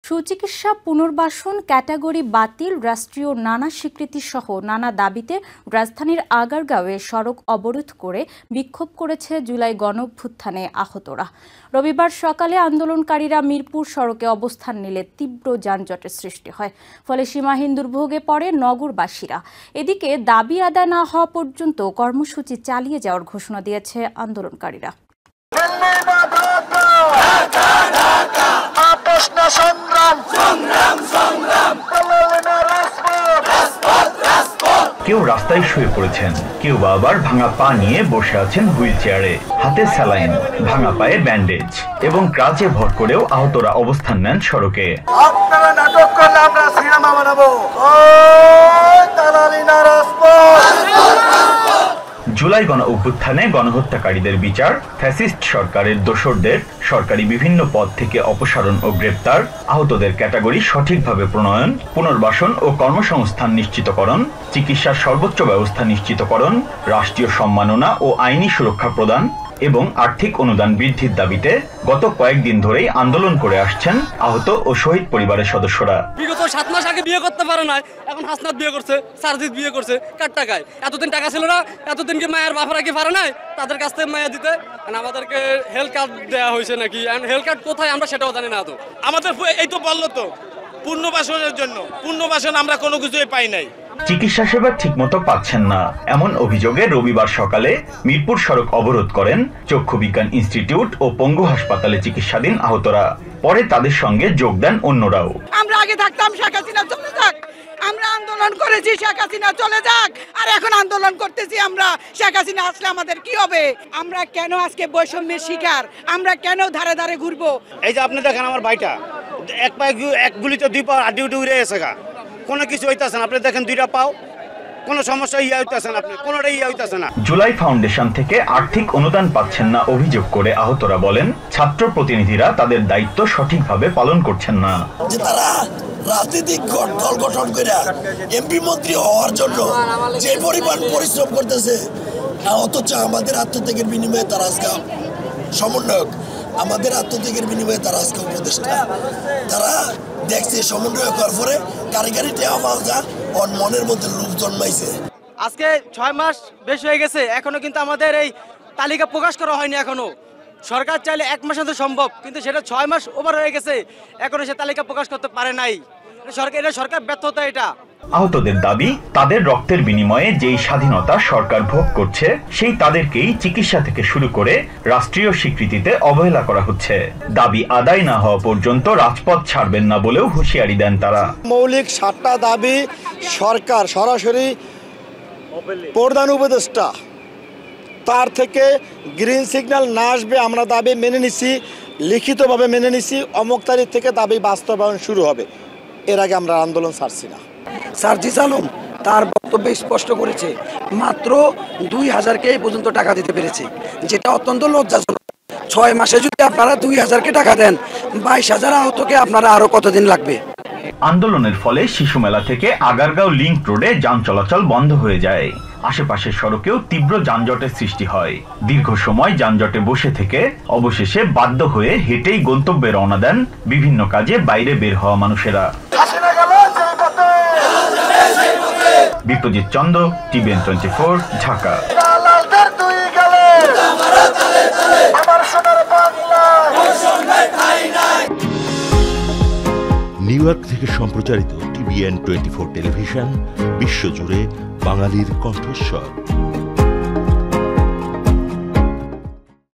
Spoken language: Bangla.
সুচিকিৎসা পুনর্বাসন ক্যাটাগরি বাতিল, রাষ্ট্রীয় নানা স্বীকৃতি সহ নানা দাবিতে রাজধানীর আগারগাঁওয়ে সড়ক অবরোধ করে বিক্ষোভ করেছে জুলাই গণঅভ্যুত্থানে আহতরা। রবিবার সকালে আন্দোলনকারীরা মিরপুর সড়কে অবস্থান নিলে তীব্র যানজটের সৃষ্টি হয়, ফলে সীমাহীন দুর্ভোগে পড়ে নগরবাসীরা। এদিকে দাবি আদায় না হওয়া পর্যন্ত কর্মসূচি চালিয়ে যাওয়ার ঘোষণা দিয়েছে আন্দোলনকারীরা। কেউ রাস্তায় শুয়ে পড়েছেন, কেউ আবার ভাঙা পা নিয়ে বসে আছেন হুইল চেয়ারে, হাতে স্যালাইন, ভাঙা পায়ে ব্যান্ডেজ এবং ক্রাচে ভর করেও আহতরা অবস্থান নেন সড়কে। আপনারা নাটক করলে আমরা সিনেমা বানাবো। জুলাই গণ অভ্যুত্থানে গণহত্যাকারীদের বিচার, ফ্যাসিস্ট সরকারের দোসরদের সরকারি বিভিন্ন পদ থেকে অপসারণ ও গ্রেপ্তার, আহতদের ক্যাটাগরি সঠিকভাবে প্রণয়ন, পুনর্বাসন ও কর্মসংস্থান নিশ্চিতকরণ, চিকিৎসার সর্বোচ্চ ব্যবস্থা নিশ্চিতকরণ, রাষ্ট্রীয় সম্মাননা ও আইনি সুরক্ষা প্রদান এবং আর্থিক অনুদান বৃদ্ধির দাবিতে গত কয়েকদিন ধরেই আন্দোলন করে আসছেন আহত ও শহীদ পরিবারের সদস্যরা। বিগত 7 মাস আগে বিয়ে করতে পারে না, এখন হাসনাত বিয়ে করছে, সারজিৎ বিয়ে করছে, কার টাকায়? এতদিন টাকা ছিল না, এতদিন কি মায়ের বাপরা কি পারে নাই তাদের কাছ থেকে মায়া দিতে? আমাদেরকে হেলথ কার্ড দেওয়া হয়েছে নাকি? হেলথ কার্ড কোথায় আমরা সেটাও জানি না। তো আমাদের এই তো বললো তো পুনর্বাসনের জন্য, পুনর্বাসন আমরা কোনো কিছুই পাই নাই। চিকিৎসা সেবা ঠিকমতো পাচ্ছেন না এমন অভিযোগে রবিবার সকালে মিরপুর সড়ক অবরোধ করেন চক্ষু বিজ্ঞান ইনস্টিটিউট ও পঙ্গু হাসপাতালে চিকিৎসাধীন আহতরা। পরে তাদের সঙ্গে যোগ দেন অন্যরাও। আমরা আগে থাকতাম শেখ হাসিনা চলে যাক, আমরা আন্দোলন করেছি শেখ হাসিনা চলে যাক, আর এখন আন্দোলন করতেছি আমরা শেখ হাসিনা আসলে আমাদের কি হবে? আমরা কেন আজকে বৈষম্যের শিকার? আমরা কেন ধারে ধারে ঘুরবো? এই যে আপনি দেখেন আমার ভাইটা এক পায়ে এক গুলিতে 2 পা আড্ডি উড়ে এসে গা, কোনো কিছু হইতাছে না। আপনি দেখেন 2টা পাও, কোনো সমস্যা হইতাছে না, আপনি কোনোটাই হইতাছে না। জুলাই ফাউন্ডেশন থেকে আর্থিক অনুদান পাচ্ছেন না অভিযোগ করে আহতরা বলেন, ছাত্র প্রতিনিধিরা তাদের দায়িত্ব সঠিকভাবে পালন করছেন না। যে তারা রাজনৈতিক দল গঠন করে এমপি মন্ত্রী হওয়ার জন্য যে পরিমাণ পরিশ্রম করতেছে, অথচ আমাদের আত্মত্যাগের বিনিময়ে তারা আজকে সমন্বয়ক, আমাদের আত্মত্যাগের বিনিময়ে তারা আজকে উপদেষ্টা। তারা দেখছে সমন্বয় করার পরে কারিগরি টেওয়া ওর মনের মধ্যে লোভ জন্মাইছে। আজকে 6 মাস বেশ হয়ে গেছে, এখনো কিন্তু আমাদের এই তালিকা প্রকাশ করা হয়নি। এখনো সরকার চাইলে 1 মাসে তো সম্ভব, কিন্তু সেটা 6 মাস ওভার হয়ে গেছে, এখনো সে তালিকা প্রকাশ করতে পারে নাই। এটা সরকার ব্যর্থতা। এটা আহতদের দাবি, তাদের রক্তের বিনিময়ে যেই স্বাধীনতা সরকার ভোগ করছে সেই তাদেরকেই চিকিৎসা থেকে শুরু করে রাষ্ট্রীয় স্বীকৃতিতে অবহেলা করা হচ্ছে। দাবি আদায় না হওয়া পর্যন্ত রাজপথ ছাড়বেন না বলেও হুঁশিয়ারি দেন তারা। মৌলিক 7টা দাবি সরকার সরাসরি প্রধান উপদেষ্টা তার থেকে গ্রিন সিগন্যাল না আসবে আমরা দাবি মেনে নিছি, লিখিতভাবে মেনে নিছি। অমুক তারিখ থেকে দাবি বাস্তবায়ন শুরু হবে। এর আগে আমরা আন্দোলন ছাড়ছি না। সারজিৎ আলম তার বক্তব্যে স্পষ্ট করেছে মাত্র 2000কে এই পর্যন্ত টাকা দিতে পেরেছে, যেটা অত্যন্ত লজ্জাজনক। 6 মাসে যদি আপনারা 2000কে টাকা দেন, 22,000 আহতকে আপনারা আরো কতদিন লাগবে? আন্দোলনের ফলে শিশু মেলা থেকে আগারগাঁও লিংক রোডে যান চলাচল বন্ধ হয়ে যায়। আশেপাশের সড়কেও তীব্র যানজটের সৃষ্টি হয়। দীর্ঘ সময় যানজটে বসে থেকে অবশেষে বাধ্য হয়ে হেঁটেই গন্তব্যে রওনা দেন বিভিন্ন কাজে বাইরে বের হওয়া মানুষেরা। বিপ্রজিৎ চন্দ্র, TVN 24, ঢাকা। নিউ ইয়র্ক থেকে সম্প্রচারিত TVN 24 টেলিভিশন বিশ্বজুড়ে বাঙালির কণ্ঠস্বর।